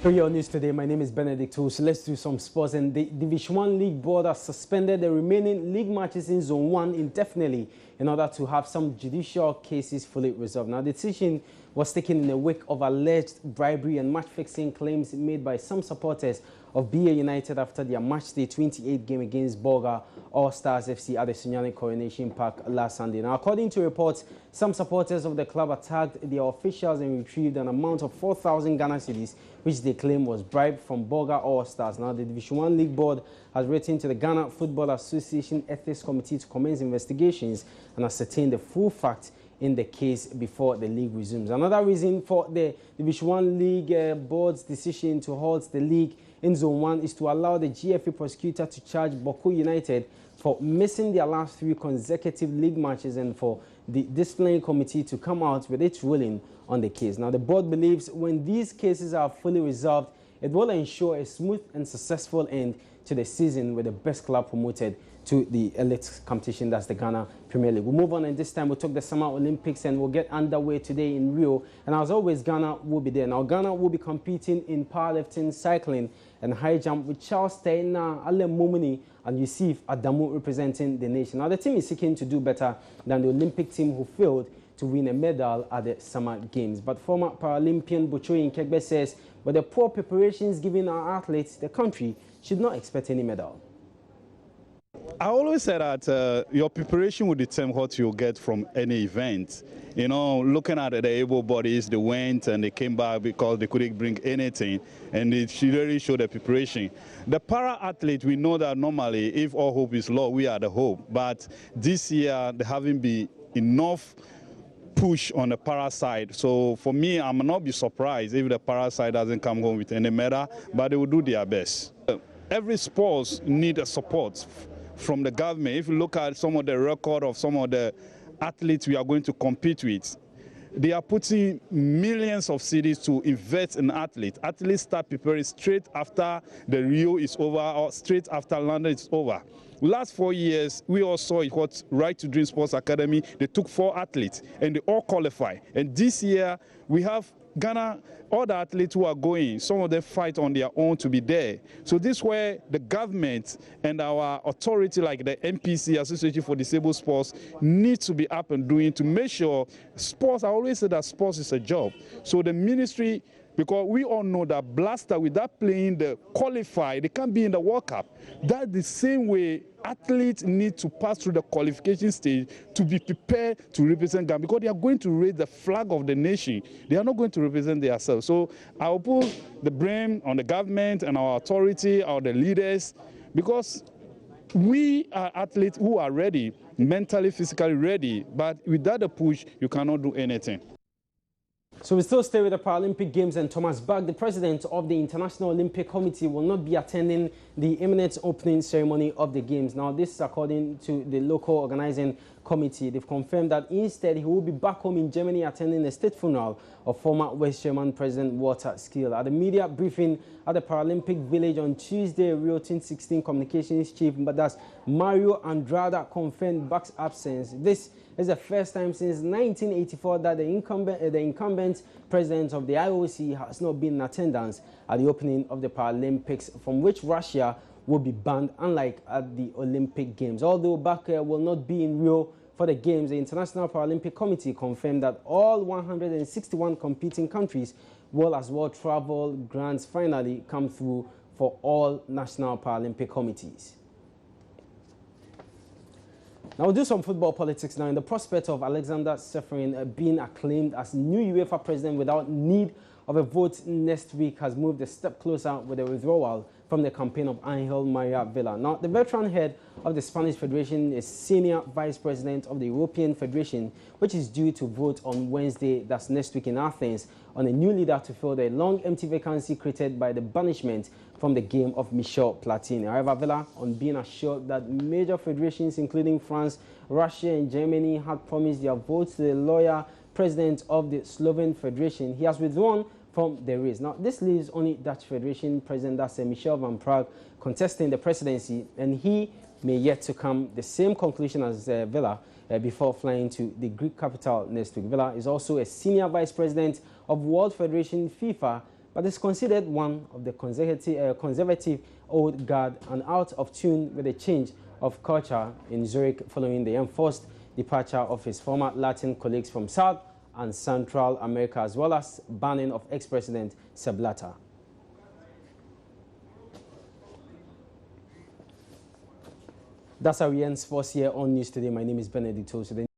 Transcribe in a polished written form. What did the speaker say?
For your news today, my name is Benedict. So let's do some sports. And the Division 1 League Board has suspended the remaining league matches in Zone 1 indefinitely in order to have some judicial cases fully resolved. Now, the decision was taken in the wake of alleged bribery and match-fixing claims made by some supporters of BA United after their matchday 28 game against Bolga All Stars FC at the Sunyani Coronation Park last Sunday. Now, according to reports, some supporters of the club attacked their officials and retrieved an amount of 4,000 Ghana cedis, which they claim was bribed from Bolga All Stars. Now, the Division 1 League Board has written to the Ghana Football Association Ethics Committee to commence investigations and ascertain the full facts in the case before the league resumes. Another reason for the Division 1 League Board's decision to halt the league in Zone 1 is to allow the GFA prosecutor to charge Boko United for missing their last 3 consecutive league matches and for the disciplinary committee to come out with its ruling on the case. Now, the board believes when these cases are fully resolved, it will ensure a smooth and successful end to the season with the best club promoted to the elite competition, that's the Ghana Premier League. We'll move on, and this time we'll talk the Summer Olympics, and we'll get underway today in Rio. And as always, Ghana will be there. Now, Ghana will be competing in powerlifting, cycling, and high jump with Charles Taina, Ale Momuni, and Yusuf Adamu representing the nation. Now, the team is seeking to do better than the Olympic team who failed to win a medal at the Summer Games. But former Paralympian Bochoy Nkegbe says, with the poor preparations given our athletes, the country should not expect any medal. I always say that your preparation will determine what you'll get from any event. You know, looking at the able bodies, they went and they came back because they couldn't bring anything, and it should really show the preparation. The para-athlete, we know that normally, if all hope is lost, we are the hope. But this year, there haven't been enough push on the para side. So for me, I will not be surprised if the para side doesn't come home with any medal, but they will do their best. Every sport needs a support from the government. If you look at some of the record of some of the athletes we are going to compete with, they are putting millions of cedis to invest in athletes. Athletes start preparing straight after the Rio is over or straight after London is over. Last 4 years, we all saw it, what Right to Dream Sports Academy, they took 4 athletes and they all qualify. And this year, we have Ghana, all the athletes who are going, some of them fight on their own to be there. So this is where the government and our authority like the MPC, Association for Disabled Sports, need to be up and doing to make sure sports, I always say that sports is a job. So the ministry, because we all know that blaster, without playing the qualify, they can't be in the World Cup. That's the same way athletes need to pass through the qualification stage to be prepared to represent Ghana, because they are going to raise the flag of the nation. They are not going to represent themselves. So I will put the blame on the government and our authority, or the leaders, because we are athletes who are ready, mentally, physically ready, but without a push, you cannot do anything. So we still stay with the Paralympic Games, and Thomas Bach, the president of the International Olympic Committee, will not be attending the imminent opening ceremony of the Games. Now, this is according to the local organizing committee. They've confirmed that instead he will be back home in Germany attending the state funeral of former West German President Walter Skil. At the media briefing at the Paralympic Village on Tuesday, Rio 2016 Communications Chief, but that's Mario Andrada, confirmed Bach's absence. This is the first time since 1984 that the incumbent president of the IOC has not been in attendance at the opening of the Paralympics, from which Russia will be banned, unlike at the Olympic Games. Although Bach will not be in Rio for the Games, the International Paralympic Committee confirmed that all 161 competing countries will as well travel grants finally come through for all national Paralympic committees. Now we'll do some football politics now. In the prospect of Alexander Seferin being acclaimed as new UEFA president without need of a vote next week has moved a step closer with the withdrawal from the campaign of Angel Maria Villa. Now, the veteran head of the Spanish Federation is senior vice president of the European Federation, which is due to vote on Wednesday, that's next week in Athens, on a new leader to fill the long empty vacancy created by the banishment from the game of Michel Platini. However, Villa, on being assured that major federations including France, Russia and Germany had promised their votes to the loyal president of the Slovene Federation, he has withdrawn from the race. Now, this leaves only Dutch Federation President, that's Michel van Praag, contesting the presidency, and he may yet to come the same conclusion as Villa before flying to the Greek capital next week. Villa is also a senior vice president of World Federation FIFA, but is considered one of the conservative old guard and out of tune with the change of culture in Zurich following the enforced departure of his former Latin colleagues from South and Central America, as well as banning of ex-president Sepp Blatter. That's how we end sports here on News Today. My name is Benedict Toso.